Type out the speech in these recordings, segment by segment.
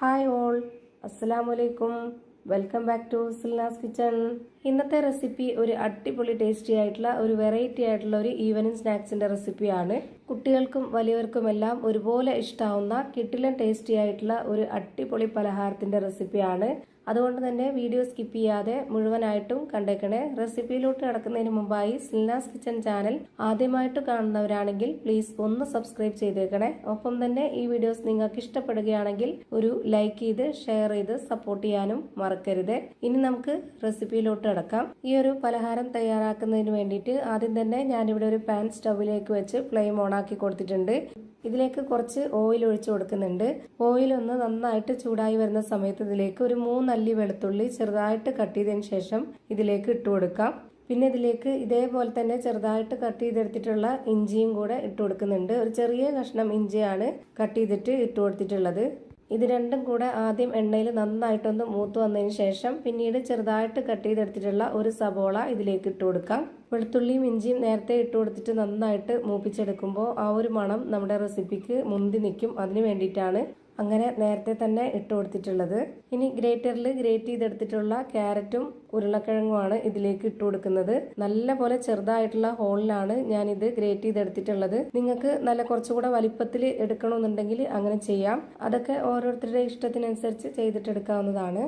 Hi all, അസ്സലാമലൈക്കും. Welcome back to Silnas kitchen. ഇന്നത്തെ recipe ഒരു അടിപൊളി ടേസ്റ്റി ആയിട്ടുള്ള ഒരു വെറൈറ്റി ആയിട്ടുള്ള ഒരു ഈവനിങ് സ്നാക്സിന്റെ റെസിപ്പിയാണ്. കുട്ടികൾക്കും വലിയവർക്കുമെല്ലാം ഒരുപോലെ ഇഷ്ടാവുന്ന കിടിലൻ ടേസ്റ്റി ആയിട്ടുള്ള ഒരു അടിപൊളി പലഹാരത്തിന്റെ റെസിപ്പിയാണ്. അതുകൊണ്ട് തന്നെ വീഡിയോ സ്കിപ്പ് ചെയ്യാതെ മുഴുവനായിട്ടും കണ്ടേക്കണേ. റെസിപ്പിയിലോട്ട് കടക്കുന്നതിന് മുമ്പായി സിൽനാസ് കിച്ചൺ ചാനൽ ആദ്യമായിട്ട് കാണുന്നവരാണെങ്കിൽ പ്ലീസ് ഒന്ന് സബ്സ്ക്രൈബ് ചെയ്തേക്കണേ. ഒപ്പം തന്നെ ഈ വീഡിയോസ് നിങ്ങൾക്ക് ഇഷ്ടപ്പെടുകയാണെങ്കിൽ ഒരു ലൈക്ക് ചെയ്ത് ഷെയർ ചെയ്ത് സപ്പോർട്ട് ചെയ്യാനും മറക്കരുത്. ഇനി നമുക്ക് റെസിപ്പിയിലോട്ട് കടക്കാം. ഈ ഒരു പലഹാരം തയ്യാറാക്കുന്നതിന് വേണ്ടിയിട്ട് ആദ്യം തന്നെ ഞാനിവിടെ ഒരു പാൻ സ്റ്റൗവിലേക്ക് വെച്ച് ഫ്ലെയിം ഓൺ ആക്കി കൊടുത്തിട്ടുണ്ട്. ഇതിലേക്ക് കുറച്ച് ഓയിൽ ഒഴിച്ചു കൊടുക്കുന്നുണ്ട്. ഓയിൽ ഒന്ന് നന്നായിട്ട് ചൂടായി വരുന്ന സമയത്ത് ഇതിലേക്ക് ഒരു 3 അല്ലി വെളുത്തുള്ളി ചെറുതായിട്ട് കട്ട് ചെയ്തതിന് ശേഷം ഇതിലേക്ക് ഇട്ട് കൊടുക്കാം. പിന്നെ ഇതിലേക്ക് ഇതേപോലെ തന്നെ ചെറുതായിട്ട് കട്ട് ചെയ്തെടുത്തിട്ടുള്ള ഇഞ്ചിയും കൂടെ ഇട്ട് കൊടുക്കുന്നുണ്ട്. ഒരു ചെറിയ കഷ്ണം ഇഞ്ചിയാണ് കട്ട് ചെയ്തിട്ട് ഇട്ട് കൊടുത്തിട്ടുള്ളത്. ഇത് രണ്ടും കൂടെ ആദ്യം എണ്ണയിൽ നന്നായിട്ടൊന്ന് മൂത്ത് വന്നതിന് ശേഷം പിന്നീട് ചെറുതായിട്ട് കട്ട് ചെയ്തെടുത്തിട്ടുള്ള ഒരു സബോള ഇതിലേക്ക് ഇട്ട് കൊടുക്കാം. വെളുത്തുള്ളിയും ഇഞ്ചിയും നേരത്തെ ഇട്ട് കൊടുത്തിട്ട് നന്നായിട്ട് മൂപ്പിച്ചെടുക്കുമ്പോൾ ആ ഒരു മണം നമ്മുടെ റെസിപ്പിക്ക് മുന്തി നിൽക്കും. അതിന് വേണ്ടിയിട്ടാണ് അങ്ങനെ നേരത്തെ തന്നെ ഇട്ട് കൊടുത്തിട്ടുള്ളത്. ഇനി ഗ്രേറ്ററിൽ ഗ്രേറ്റ് ചെയ്തെടുത്തിട്ടുള്ള ക്യാരറ്റും ഉരുളക്കിഴങ്ങുമാണ് ഇതിലേക്ക് ഇട്ട് കൊടുക്കുന്നത്. നല്ല പോലെ ചെറുതായിട്ടുള്ള ഹോളിലാണ് ഞാൻ ഇത് ഗ്രേറ്റ് ചെയ്തെടുത്തിട്ടുള്ളത്. നിങ്ങൾക്ക് നല്ല കുറച്ചുകൂടെ വലിപ്പത്തിൽ എടുക്കണമെന്നുണ്ടെങ്കിൽ അങ്ങനെ ചെയ്യാം. അതൊക്കെ ഓരോരുത്തരുടെ ഇഷ്ടത്തിനനുസരിച്ച് ചെയ്തിട്ടെടുക്കാവുന്നതാണ്.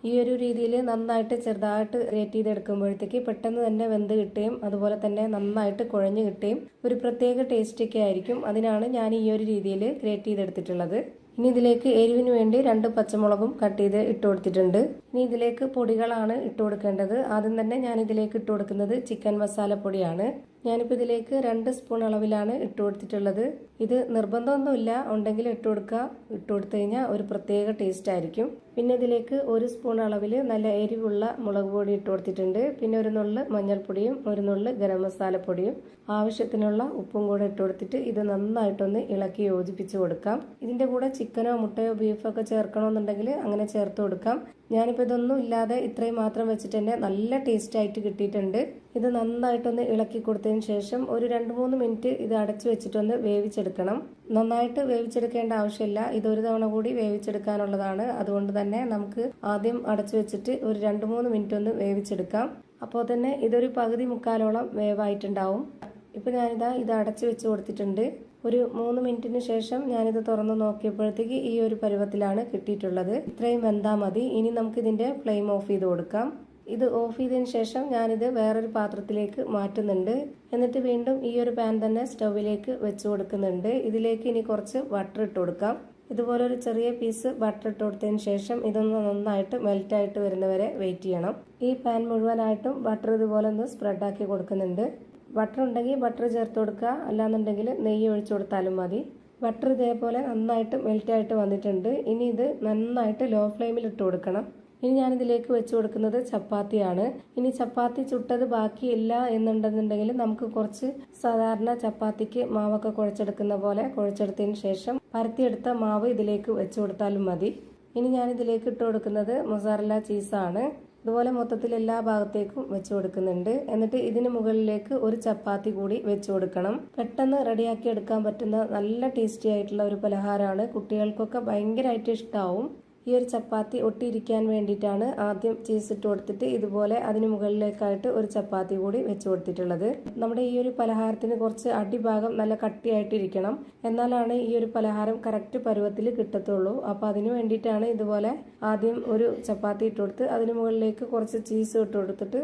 ഈ ഒരു രീതിയിൽ നന്നായിട്ട് ചെറുതായിട്ട് ഗ്രേറ്റ് ചെയ്തെടുക്കുമ്പോഴത്തേക്ക് പെട്ടെന്ന് തന്നെ വെന്ത് കിട്ടുകയും അതുപോലെ തന്നെ നന്നായിട്ട് കുഴഞ്ഞു കിട്ടുകയും ഒരു പ്രത്യേക ടേസ്റ്റൊക്കെ ആയിരിക്കും. അതിനാണ് ഞാൻ ഈ ഒരു രീതിയിൽ ഗ്രേറ്റ് ചെയ്തെടുത്തിട്ടുള്ളത്. ഇനി ഇതിലേക്ക് എരിവിന് വേണ്ടി 2 പച്ചമുളകും കട്ട് ചെയ്ത് ഇട്ട് കൊടുത്തിട്ടുണ്ട്. ഇനി ഇതിലേക്ക് പൊടികളാണ് ഇട്ട് കൊടുക്കേണ്ടത്. ആദ്യം തന്നെ ഞാൻ ഇതിലേക്ക് ഇട്ട് കൊടുക്കുന്നത് ചിക്കൻ മസാല പൊടിയാണ്. ഞാനിപ്പോൾ ഇതിലേക്ക് 2 സ്പൂൺ അളവിലാണ് ഇട്ട് കൊടുത്തിട്ടുള്ളത്. ഇത് നിർബന്ധമൊന്നുമില്ല, ഉണ്ടെങ്കിൽ ഇട്ട് കൊടുക്കുക. ഇട്ട് കൊടുത്തു കഴിഞ്ഞാൽ ഒരു പ്രത്യേക ടേസ്റ്റ് ആയിരിക്കും. പിന്നെ ഇതിലേക്ക് 1 സ്പൂൺ അളവിൽ നല്ല എരിവുള്ള മുളക് പൊടി ഇട്ട് കൊടുത്തിട്ടുണ്ട്. പിന്നെ ഒരു നുള്ള് മഞ്ഞൾപ്പൊടിയും ഒരു നുള്ള് ഗരം മസാല പൊടിയും ആവശ്യത്തിനുള്ള ഉപ്പും കൂടെ ഇട്ട് കൊടുത്തിട്ട് ഇത് നന്നായിട്ടൊന്ന് ഇളക്കി യോജിപ്പിച്ച് കൊടുക്കാം. ഇതിന്റെ കൂടെ ചിക്കനോ മുട്ടയോ ബീഫോ ഒക്കെ ചേർക്കണമെന്നുണ്ടെങ്കിൽ അങ്ങനെ ചേർത്ത് കൊടുക്കാം. ഞാനിപ്പോൾ ഇതൊന്നും ഇല്ലാതെ ഇത്രയും മാത്രം വെച്ചിട്ട് തന്നെ നല്ല ടേസ്റ്റ് ആയിട്ട് കിട്ടിയിട്ടുണ്ട്. ഇത് നന്നായിട്ടൊന്ന് ഇളക്കി കൊടുത്തതിന് ശേഷം ഒരു 2-3 മിനിറ്റ് ഇത് അടച്ചു വെച്ചിട്ടൊന്ന് വേവിച്ചെടുക്കണം. നന്നായിട്ട് വേവിച്ചെടുക്കേണ്ട ആവശ്യമില്ല, ഇതൊരു തവണ കൂടി വേവിച്ചെടുക്കാനുള്ളതാണ്. അതുകൊണ്ട് തന്നെ നമുക്ക് ആദ്യം അടച്ചു വെച്ചിട്ട് ഒരു 2-3 മിനിറ്റ് ഒന്ന് വേവിച്ചെടുക്കാം. അപ്പോൾ തന്നെ ഇതൊരു പകുതി മുക്കാലോളം വേവായിട്ടുണ്ടാവും. ഇപ്പൊ ഞാനിതാ ഇത് അടച്ചു വെച്ച് കൊടുത്തിട്ടുണ്ട്. ഒരു 3 മിനിറ്റിന് ശേഷം ഞാനിത് തുറന്ന് നോക്കിയപ്പോഴത്തേക്ക് ഈ ഒരു പരുവത്തിലാണ് കിട്ടിയിട്ടുള്ളത്. ഇത്രയും വെന്താൽ മതി. ഇനി നമുക്ക് ഇതിന്റെ ഫ്ലെയിം ഓഫ് ചെയ്ത് കൊടുക്കാം. ഇത് ഓഫ് ചെയ്തതിന് ശേഷം ഞാനിത് വേറൊരു പാത്രത്തിലേക്ക് മാറ്റുന്നുണ്ട്. എന്നിട്ട് വീണ്ടും ഈ ഒരു പാൻ തന്നെ സ്റ്റൗവിലേക്ക് വെച്ച് കൊടുക്കുന്നുണ്ട്. ഇതിലേക്ക് ഇനി കുറച്ച് ബട്ടർ ഇട്ട് കൊടുക്കാം. ഇതുപോലെ ഒരു ചെറിയ പീസ് ബട്ടർ ഇട്ട് കൊടുത്തതിന് ശേഷം ഇതൊന്ന് നന്നായിട്ട് മെൽറ്റായിട്ട് വരുന്നവരെ വെയിറ്റ് ചെയ്യണം. ഈ പാൻ മുഴുവനായിട്ടും ബട്ടർ ഇതുപോലെ ഒന്ന് സ്പ്രെഡാക്കി കൊടുക്കുന്നുണ്ട്. ബട്ടർ ഉണ്ടെങ്കിൽ ബട്ടർ ചേർത്ത് കൊടുക്കുക, അല്ലാന്നുണ്ടെങ്കിൽ നെയ്യ് ഒഴിച്ചു കൊടുത്താലും മതി. ബട്ടർ ഇതേപോലെ നന്നായിട്ട് മെൽറ്റായിട്ട് വന്നിട്ടുണ്ട്. ഇനി ഇത് നന്നായിട്ട് ലോ ഫ്ലെയിമിൽ ഇട്ട് കൊടുക്കണം. ഇനി ഞാനിതിലേക്ക് വെച്ച് കൊടുക്കുന്നത് ചപ്പാത്തിയാണ്. ഇനി ചപ്പാത്തി ചുട്ടത് ബാക്കിയില്ല എന്നുണ്ടെന്നുണ്ടെങ്കിൽ നമുക്ക് കുറച്ച് സാധാരണ ചപ്പാത്തിക്ക് മാവൊക്കെ കുഴച്ചെടുക്കുന്ന പോലെ കുഴച്ചെടുത്തതിന് ശേഷം പരത്തിയെടുത്ത മാവ് ഇതിലേക്ക് വെച്ച് കൊടുത്താലും മതി. ഇനി ഞാനിതിലേക്ക് ഇട്ട് കൊടുക്കുന്നത് മൊസറല്ല ചീസാണ്. ഇതുപോലെ മൊത്തത്തിൽ എല്ലാ ഭാഗത്തേക്കും വെച്ച് കൊടുക്കുന്നുണ്ട്. എന്നിട്ട് ഇതിന് മുകളിലേക്ക് ഒരു ചപ്പാത്തി കൂടി വെച്ച് കൊടുക്കണം. പെട്ടെന്ന് റെഡിയാക്കി എടുക്കാൻ പറ്റുന്ന നല്ല ടേസ്റ്റി ആയിട്ടുള്ള ഒരു പലഹാരമാണ്. കുട്ടികൾക്കൊക്കെ ഭയങ്കരമായിട്ട് ഇഷ്ടമാവും. ഈ ഒരു ചപ്പാത്തി ഒട്ടിയിരിക്കാൻ വേണ്ടിയിട്ടാണ് ആദ്യം ചീസ് ഇട്ട് കൊടുത്തിട്ട് ഇതുപോലെ അതിന് മുകളിലേക്കായിട്ട് ഒരു ചപ്പാത്തി കൂടി വെച്ച് കൊടുത്തിട്ടുള്ളത്. നമ്മുടെ ഈ ഒരു പലഹാരത്തിന് കുറച്ച് അടിഭാഗം നല്ല കട്ടിയായിട്ടിരിക്കണം, എന്നാലാണ് ഈ ഒരു പലഹാരം കറക്റ്റ് പരുവത്തിൽ കിട്ടത്തുള്ളൂ. അപ്പോൾ അതിന് വേണ്ടിയിട്ടാണ് ഇതുപോലെ ആദ്യം ഒരു ചപ്പാത്തി ഇട്ട് കൊടുത്ത് അതിന് മുകളിലേക്ക് കുറച്ച് ചീസ് ഇട്ട് കൊടുത്തിട്ട്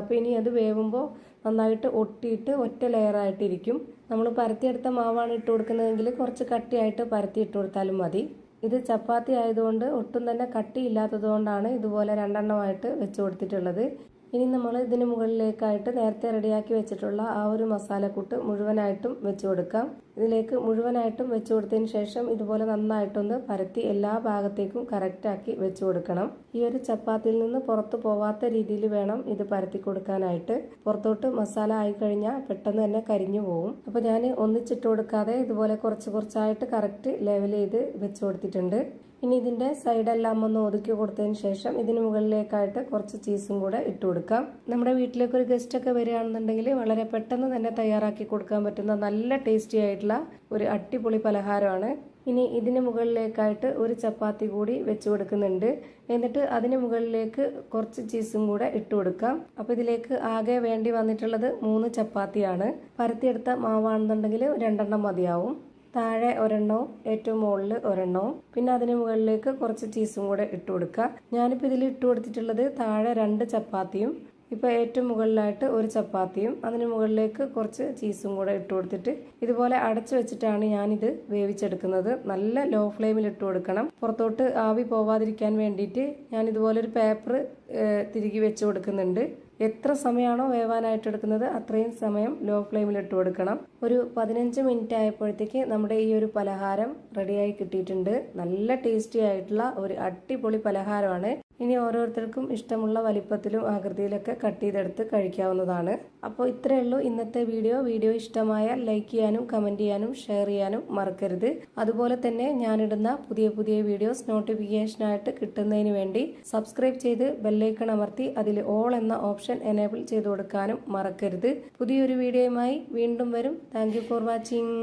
അപ്പോൾ ഇനി അത് വേവുമ്പോൾ നന്നായിട്ട് ഒട്ടിയിട്ട് ഒറ്റ ലെയറായിട്ടിരിക്കും. നമ്മൾ പരത്തിയെടുത്ത മാവാണ് ഇട്ട് കൊടുക്കുന്നതെങ്കിൽ കുറച്ച് കട്ടിയായിട്ട് പരത്തി ഇട്ട് കൊടുത്താലും മതി. ഇത് ചപ്പാത്തി ആയതുകൊണ്ട് ഒട്ടും തന്നെ കട്ടിയില്ലാത്തത് കൊണ്ടാണ് ഇതുപോലെ 2 എണ്ണമായിട്ട് വെച്ച് കൊടുത്തിട്ടുള്ളത്. ഇനി നമ്മൾ ഇതിന് മുകളിലേക്കായിട്ട് നേരത്തെ റെഡിയാക്കി വെച്ചിട്ടുള്ള ആ ഒരു മസാലക്കൂട്ട് മുഴുവനായിട്ടും വെച്ച് കൊടുക്കാം. ഇതിലേക്ക് മുഴുവനായിട്ടും വെച്ച് കൊടുത്തതിന് ശേഷം ഇതുപോലെ നന്നായിട്ടൊന്ന് പരത്തി എല്ലാ ഭാഗത്തേക്കും കറക്റ്റാക്കി വെച്ച് കൊടുക്കണം. ഈ ഒരു ചപ്പാത്തിയിൽ നിന്ന് പുറത്തു പോവാത്ത രീതിയിൽ വേണം ഇത് പരത്തി കൊടുക്കാനായിട്ട്. പുറത്തോട്ട് മസാല ആയിക്കഴിഞ്ഞാൽ പെട്ടെന്ന് തന്നെ കരിഞ്ഞു പോകും. അപ്പോൾ ഞാൻ ഒന്നിച്ചിട്ട് കൊടുക്കാതെ ഇതുപോലെ കുറച്ച് കുറച്ചായിട്ട് കറക്റ്റ് ലെവൽ ചെയ്ത് വെച്ച് കൊടുത്തിട്ടുണ്ട്. ഇനി ഇതിന്റെ സൈഡെല്ലാം ഒന്ന് ഒതുക്കി കൊടുത്തതിന് ശേഷം ഇതിന് മുകളിലേക്കായിട്ട് കുറച്ച് ചീസും കൂടെ ഇട്ട് കൊടുക്കാം. നമ്മുടെ വീട്ടിലേക്ക് ഒരു ഗസ്റ്റ് ഒക്കെ വരികയാണെന്നുണ്ടെങ്കിൽ വളരെ പെട്ടെന്ന് തന്നെ തയ്യാറാക്കി കൊടുക്കാൻ പറ്റുന്ന നല്ല ടേസ്റ്റി ആയിട്ടുള്ള ഒരു അടിപൊളി പലഹാരമാണ്. ഇനി ഇതിന് മുകളിലേക്കായിട്ട് ഒരു ചപ്പാത്തി കൂടി വെച്ച് കൊടുക്കുന്നുണ്ട്. എന്നിട്ട് അതിന് മുകളിലേക്ക് കുറച്ച് ചീസും കൂടെ ഇട്ട് കൊടുക്കാം. അപ്പോൾ ഇതിലേക്ക് ആകെ വേണ്ടി വന്നിട്ടുള്ളത് 3 ചപ്പാത്തിയാണ്. പരത്തിയെടുത്ത മാവാണെന്നുണ്ടെങ്കിൽ 2 മതിയാവും. താഴെ ഒരെണ്ണവും ഏറ്റവും മുകളിൽ ഒരെണ്ണവും, പിന്നെ അതിന് മുകളിലേക്ക് കുറച്ച് ചീസും കൂടെ ഇട്ട് കൊടുക്കുക. ഞാനിപ്പോൾ ഇതിൽ ഇട്ട് കൊടുത്തിട്ടുള്ളത് താഴെ 2 ചപ്പാത്തിയും ഇപ്പോൾ ഏറ്റവും മുകളിലായിട്ട് ഒരു ചപ്പാത്തിയും അതിന് മുകളിലേക്ക് കുറച്ച് ചീസും കൂടെ ഇട്ട് കൊടുത്തിട്ട് ഇതുപോലെ അടച്ചു വെച്ചിട്ടാണ് ഞാനിത് വേവിച്ചെടുക്കുന്നത്. നല്ല ലോ ഫ്ലെയിമിൽ ഇട്ട് കൊടുക്കണം. പുറത്തോട്ട് ആവി പോവാതിരിക്കാൻ വേണ്ടിയിട്ട് ഞാൻ ഇതുപോലൊരു പേപ്പർ തിരികെ വെച്ച് കൊടുക്കുന്നുണ്ട്. എത്ര സമയമാണോ വേവാനായിട്ട് എടുക്കുന്നത് അത്രയും സമയം ലോ ഫ്ലെയിമിൽ ഇട്ട് കൊടുക്കണം. ഒരു 15 മിനിറ്റ് ആയപ്പോഴത്തേക്ക് നമ്മുടെ ഈ ഒരു പലഹാരം റെഡിയായി കിട്ടിയിട്ടുണ്ട്. നല്ല ടേസ്റ്റി ആയിട്ടുള്ള ഒരു അടിപൊളി പലഹാരമാണ്. ഇനി ഓരോരുത്തർക്കും ഇഷ്ടമുള്ള വലിപ്പത്തിലും ആകൃതിയിലൊക്കെ കട്ട് ചെയ്തെടുത്ത് കഴിക്കാവുന്നതാണ്. അപ്പോൾ ഇത്രയേ ഉള്ളൂ ഇന്നത്തെ വീഡിയോ. വീഡിയോ ഇഷ്ടമായാൽ ലൈക്ക് ചെയ്യാനും കമൻറ്റ് ചെയ്യാനും ഷെയർ ചെയ്യാനും മറക്കരുത്. അതുപോലെ തന്നെ ഞാനിടുന്ന പുതിയ പുതിയ വീഡിയോസ് നോട്ടിഫിക്കേഷനായിട്ട് കിട്ടുന്നതിന് വേണ്ടി സബ്സ്ക്രൈബ് ചെയ്ത് ബെല്ലൈക്കൺ അമർത്തി അതിൽ ഓൾ എന്ന ഓപ്ഷൻ എനേബിൾ ചെയ്ത് കൊടുക്കാനും മറക്കരുത്. പുതിയൊരു വീഡിയോയുമായി വീണ്ടും വരും. Thank you for watching.